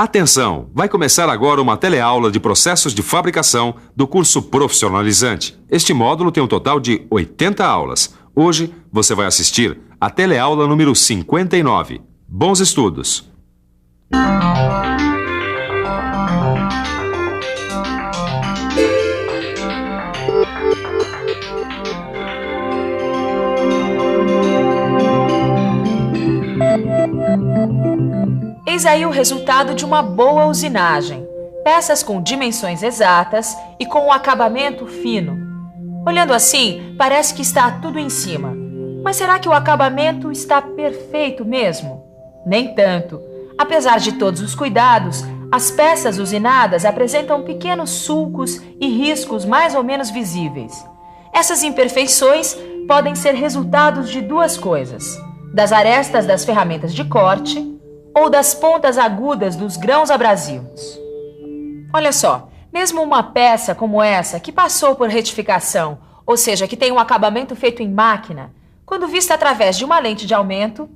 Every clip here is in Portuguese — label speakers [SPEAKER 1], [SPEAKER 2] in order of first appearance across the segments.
[SPEAKER 1] Atenção! Vai começar agora uma teleaula de processos de fabricação do curso profissionalizante. Este módulo tem um total de 80 aulas. Hoje você vai assistir a teleaula número 59. Bons estudos!
[SPEAKER 2] Eis aí o resultado de uma boa usinagem. Peças com dimensões exatas e com um acabamento fino. Olhando assim, parece que está tudo em cima. Mas será que o acabamento está perfeito mesmo? Nem tanto. Apesar de todos os cuidados, as peças usinadas apresentam pequenos sulcos e riscos mais ou menos visíveis. Essas imperfeições podem ser resultados de duas coisas: das arestas das ferramentas de corte ou das pontas agudas dos grãos abrasivos. Olha só, mesmo uma peça como essa, que passou por retificação, ou seja, que tem um acabamento feito em máquina, quando vista através de uma lente de aumento,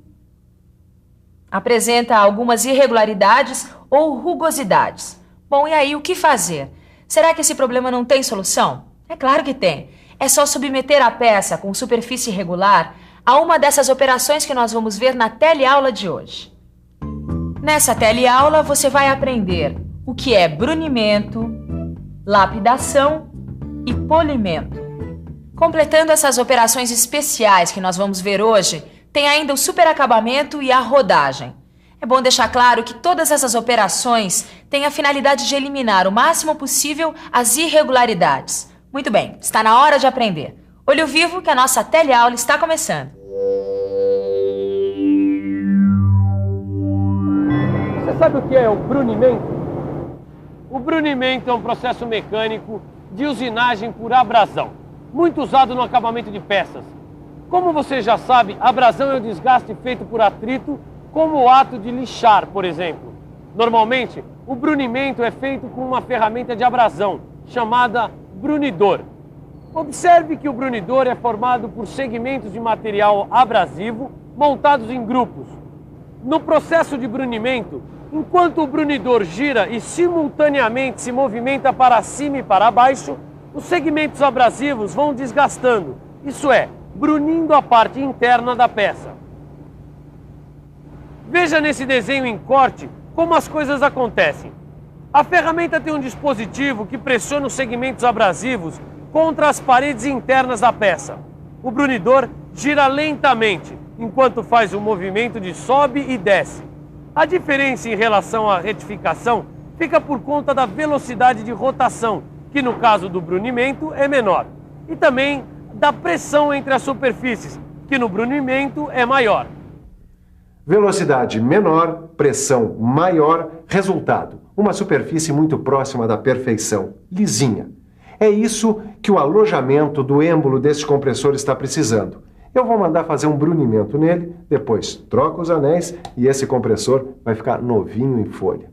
[SPEAKER 2] apresenta algumas irregularidades ou rugosidades. Bom, e aí o que fazer? Será que esse problema não tem solução? É claro que tem. É só submeter a peça com superfície irregular a uma dessas operações que nós vamos ver na teleaula de hoje. Nessa teleaula você vai aprender o que é brunimento, lapidação e polimento. Completando essas operações especiais que nós vamos ver hoje, tem ainda o superacabamento e a rodagem. É bom deixar claro que todas essas operações têm a finalidade de eliminar o máximo possível as irregularidades. Muito bem, está na hora de aprender. Olho vivo que a nossa teleaula está começando.
[SPEAKER 3] Você sabe o que é o brunimento? O brunimento é um processo mecânico de usinagem por abrasão, muito usado no acabamento de peças. Como você já sabe, abrasão é o desgaste feito por atrito, como o ato de lixar, por exemplo. Normalmente, o brunimento é feito com uma ferramenta de abrasão, chamada brunidor. Observe que o brunidor é formado por segmentos de material abrasivo montados em grupos. No processo de brunimento, enquanto o brunidor gira e simultaneamente se movimenta para cima e para baixo, os segmentos abrasivos vão desgastando, isso é, brunindo a parte interna da peça. Veja nesse desenho em corte como as coisas acontecem. A ferramenta tem um dispositivo que pressiona os segmentos abrasivos contra as paredes internas da peça. O brunidor gira lentamente, enquanto faz o movimento de sobe e desce. A diferença em relação à retificação fica por conta da velocidade de rotação, que no caso do brunimento é menor, e também da pressão entre as superfícies, que no brunimento é maior.
[SPEAKER 4] Velocidade menor, pressão maior, resultado: uma superfície muito próxima da perfeição, lisinha. É isso que o alojamento do êmbolo deste compressor está precisando. Eu vou mandar fazer um brunimento nele, depois troco os anéis e esse compressor vai ficar novinho em folha.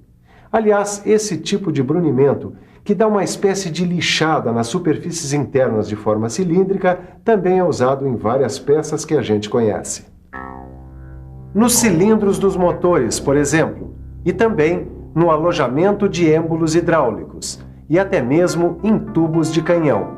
[SPEAKER 4] Aliás, esse tipo de brunimento, que dá uma espécie de lixada nas superfícies internas de forma cilíndrica, também é usado em várias peças que a gente conhece. Nos cilindros dos motores, por exemplo, e também no alojamento de êmbolos hidráulicos, e até mesmo em tubos de canhão.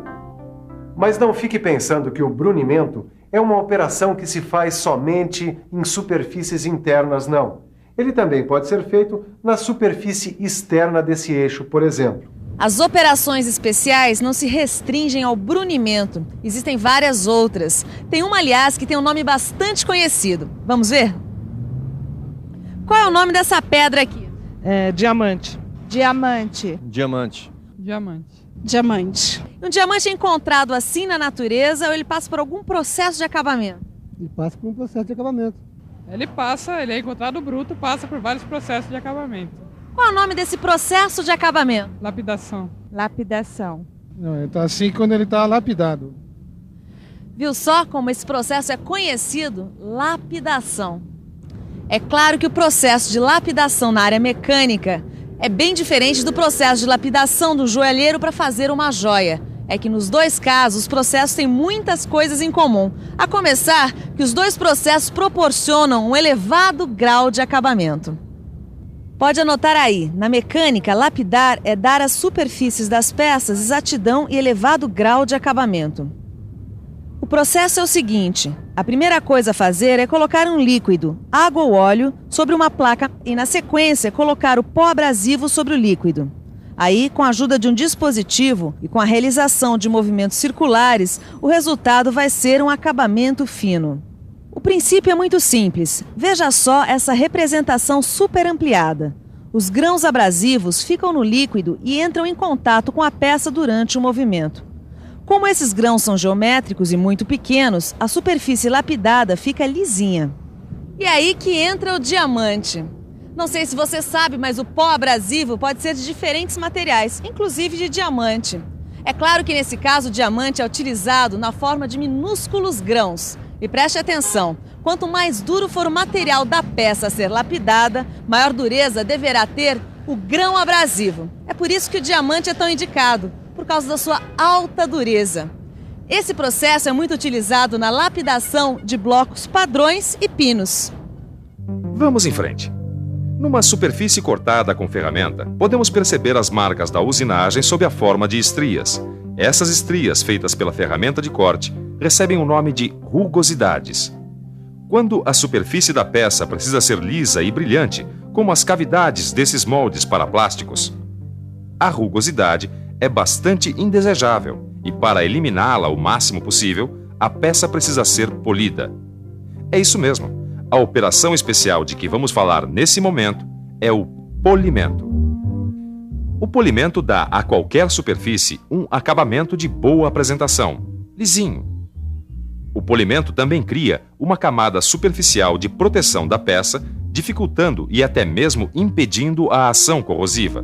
[SPEAKER 4] Mas não fique pensando que o brunimento é uma operação que se faz somente em superfícies internas, não. Ele também pode ser feito na superfície externa desse eixo, por exemplo.
[SPEAKER 5] As operações especiais não se restringem ao brunimento. Existem várias outras. Tem uma, aliás, que tem um nome bastante conhecido. Vamos ver? Qual é o nome dessa pedra aqui?
[SPEAKER 6] Diamante.
[SPEAKER 7] Diamante.
[SPEAKER 8] Diamante.
[SPEAKER 7] Diamante.
[SPEAKER 6] Diamante.
[SPEAKER 5] Um diamante é encontrado assim na natureza ou ele passa por algum processo de acabamento?
[SPEAKER 9] Ele passa por um processo de acabamento.
[SPEAKER 7] Ele é encontrado bruto, passa por vários processos de acabamento.
[SPEAKER 5] Qual é o nome desse processo de acabamento?
[SPEAKER 7] Lapidação.
[SPEAKER 9] Lapidação. Não, ele está assim quando ele está lapidado.
[SPEAKER 5] Viu só como esse processo é conhecido? Lapidação. É claro que o processo de lapidação na área mecânica é bem diferente do processo de lapidação do joalheiro para fazer uma joia. É que nos dois casos os processos têm muitas coisas em comum. A começar que os dois processos proporcionam um elevado grau de acabamento. Pode anotar aí, na mecânica, lapidar é dar às superfícies das peças exatidão e elevado grau de acabamento. O processo é o seguinte: a primeira coisa a fazer é colocar um líquido, água ou óleo, sobre uma placa e, na sequência, colocar o pó abrasivo sobre o líquido. Aí, com a ajuda de um dispositivo e com a realização de movimentos circulares, o resultado vai ser um acabamento fino. O princípio é muito simples. Veja só essa representação super ampliada. Os grãos abrasivos ficam no líquido e entram em contato com a peça durante o movimento. Como esses grãos são geométricos e muito pequenos, a superfície lapidada fica lisinha. E aí que entra o diamante. Não sei se você sabe, mas o pó abrasivo pode ser de diferentes materiais, inclusive de diamante. É claro que nesse caso o diamante é utilizado na forma de minúsculos grãos. E preste atenção, quanto mais duro for o material da peça a ser lapidada, maior dureza deverá ter o grão abrasivo. É por isso que o diamante é tão indicado, por causa da sua alta dureza. Esse processo é muito utilizado na lapidação de blocos padrões e pinos.
[SPEAKER 1] Vamos em frente. Numa superfície cortada com ferramenta, podemos perceber as marcas da usinagem sob a forma de estrias. Essas estrias, feitas pela ferramenta de corte, recebem o nome de rugosidades. Quando a superfície da peça precisa ser lisa e brilhante, como as cavidades desses moldes para plásticos, a rugosidade é bastante indesejável e, para eliminá-la o máximo possível, a peça precisa ser polida. É isso mesmo. A operação especial de que vamos falar nesse momento é o polimento. O polimento dá a qualquer superfície um acabamento de boa apresentação, lisinho. O polimento também cria uma camada superficial de proteção da peça, dificultando e até mesmo impedindo a ação corrosiva.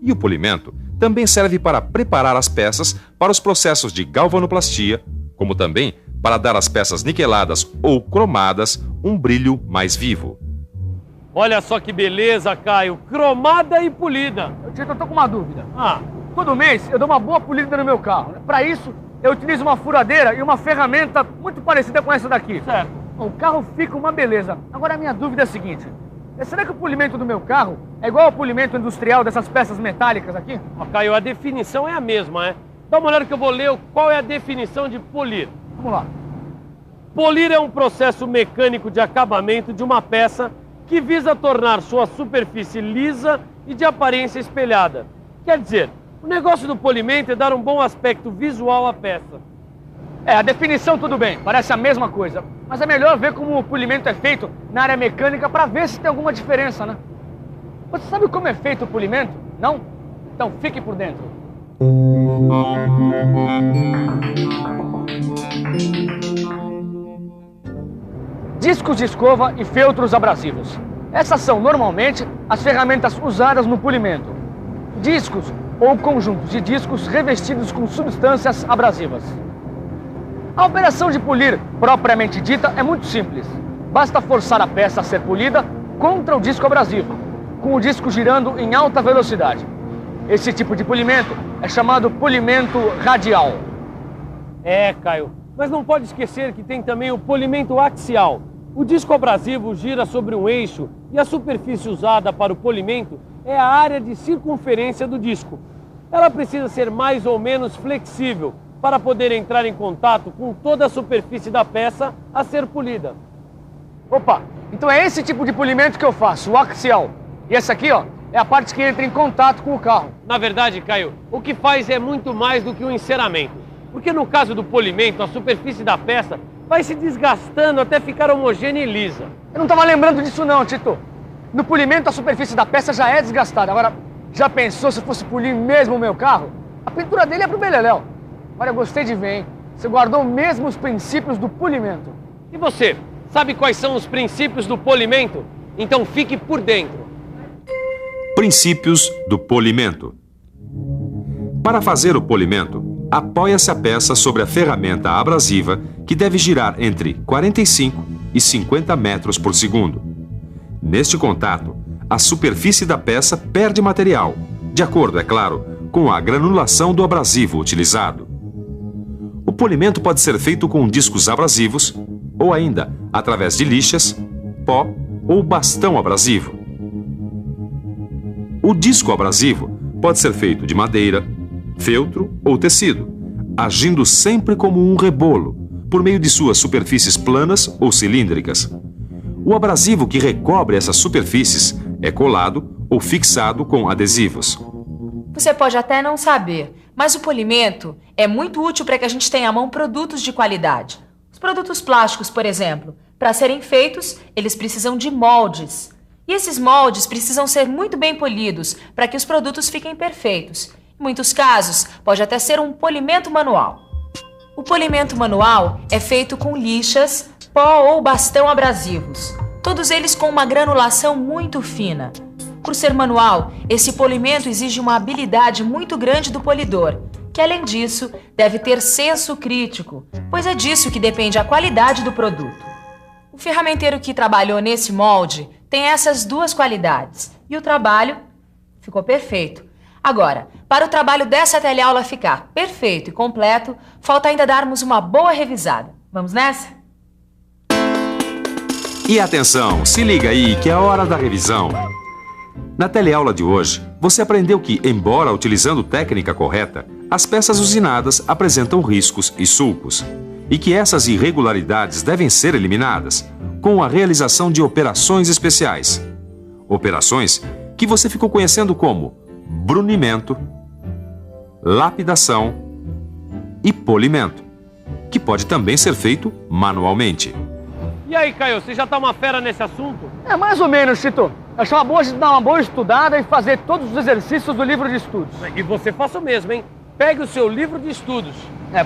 [SPEAKER 1] E o polimento também serve para preparar as peças para os processos de galvanoplastia, como também para dar às peças niqueladas ou cromadas um brilho mais vivo.
[SPEAKER 3] Olha só que beleza, Caio. Cromada e polida.
[SPEAKER 8] Eu tô com uma dúvida. Todo mês eu dou uma boa polida no meu carro. Para isso, eu utilizo uma furadeira e uma ferramenta muito parecida com essa daqui.
[SPEAKER 3] Certo.
[SPEAKER 8] O carro fica uma beleza. Agora a minha dúvida é a seguinte: será que o polimento do meu carro é igual ao polimento industrial dessas peças metálicas aqui?
[SPEAKER 3] Caio, a definição é a mesma, é? Dá uma olhada que eu vou ler qual é a definição de polir.
[SPEAKER 8] Vamos lá.
[SPEAKER 3] Polir é um processo mecânico de acabamento de uma peça que visa tornar sua superfície lisa e de aparência espelhada. Quer dizer, o negócio do polimento é dar um bom aspecto visual à peça.
[SPEAKER 8] A definição tudo bem, parece a mesma coisa. Mas é melhor ver como o polimento é feito na área mecânica para ver se tem alguma diferença, né? Você sabe como é feito o polimento? Não? Então fique por dentro. Discos de escova e feltros abrasivos. Essas são normalmente as ferramentas usadas no polimento. Discos ou conjuntos de discos revestidos com substâncias abrasivas. A operação de polir, propriamente dita, é muito simples. Basta forçar a peça a ser polida contra o disco abrasivo, com o disco girando em alta velocidade. Esse tipo de polimento é chamado polimento radial.
[SPEAKER 3] Caio, mas não pode esquecer que tem também o polimento axial. O disco abrasivo gira sobre um eixo e a superfície usada para o polimento é a área de circunferência do disco. Ela precisa ser mais ou menos flexível para poder entrar em contato com toda a superfície da peça a ser polida.
[SPEAKER 8] Opa, então é esse tipo de polimento que eu faço, o axial. E essa aqui, é a parte que entra em contato com o carro.
[SPEAKER 3] Na verdade, Caio, o que faz é muito mais do que o enceramento. Porque no caso do polimento, a superfície da peça vai se desgastando até ficar homogênea e lisa.
[SPEAKER 8] Eu não estava lembrando disso não, Tito. No polimento, a superfície da peça já é desgastada. Agora, já pensou se fosse polir mesmo o meu carro? A pintura dele é pro beleléu. Agora, eu gostei de ver, hein? Você guardou mesmo os princípios do polimento.
[SPEAKER 3] E você, sabe quais são os princípios do polimento? Então fique por dentro.
[SPEAKER 1] Princípios do polimento. Para fazer o polimento, apoia-se a peça sobre a ferramenta abrasiva, que deve girar entre 45 e 50 metros por segundo. Neste contato, a superfície da peça perde material, de acordo, é claro, com a granulação do abrasivo utilizado. O polimento pode ser feito com discos abrasivos ou ainda através de lixas, pó ou bastão abrasivo. O disco abrasivo pode ser feito de madeira, feltro ou tecido, agindo sempre como um rebolo, por meio de suas superfícies planas ou cilíndricas. O abrasivo que recobre essas superfícies é colado ou fixado com adesivos.
[SPEAKER 2] Você pode até não saber, mas o polimento é muito útil para que a gente tenha à mão produtos de qualidade. Os produtos plásticos, por exemplo, para serem feitos, eles precisam de moldes. E esses moldes precisam ser muito bem polidos para que os produtos fiquem perfeitos. Em muitos casos, pode até ser um polimento manual. O polimento manual é feito com lixas, pó ou bastão abrasivos, todos eles com uma granulação muito fina. Por ser manual, esse polimento exige uma habilidade muito grande do polidor, que além disso, deve ter senso crítico, pois é disso que depende a qualidade do produto. O ferramenteiro que trabalhou nesse molde tem essas duas qualidades, e o trabalho ficou perfeito. Agora, para o trabalho dessa teleaula ficar perfeito e completo, falta ainda darmos uma boa revisada. Vamos nessa?
[SPEAKER 1] E atenção, se liga aí que é a hora da revisão. Na teleaula de hoje, você aprendeu que, embora utilizando técnica correta, as peças usinadas apresentam riscos e sulcos, e que essas irregularidades devem ser eliminadas com a realização de operações especiais. Operações que você ficou conhecendo como brunimento, lapidação e polimento, que pode também ser feito manualmente.
[SPEAKER 3] E aí, Caio, você já tá uma fera nesse assunto?
[SPEAKER 8] É mais ou menos, Chito. Eu acho uma boa a gente dar uma boa estudada e fazer todos os exercícios do livro de estudos.
[SPEAKER 3] E você faça o mesmo, hein? Pegue o seu livro de estudos.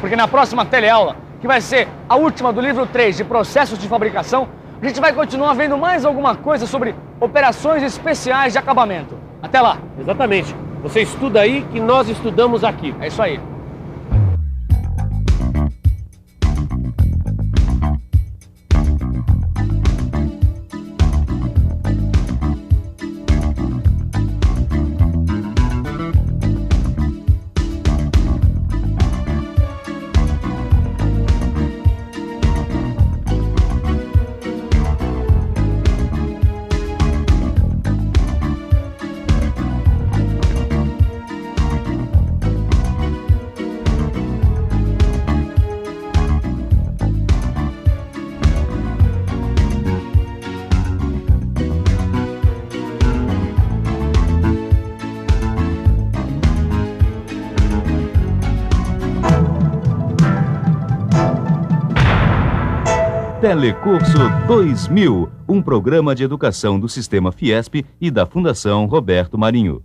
[SPEAKER 8] Porque na próxima teleaula, que vai ser a última do livro 3 de processos de fabricação, a gente vai continuar vendo mais alguma coisa sobre operações especiais de acabamento. Até lá.
[SPEAKER 3] Exatamente. Você estuda aí que nós estudamos aqui.
[SPEAKER 8] É isso aí.
[SPEAKER 10] Telecurso 2000, um programa de educação do Sistema Fiesp e da Fundação Roberto Marinho.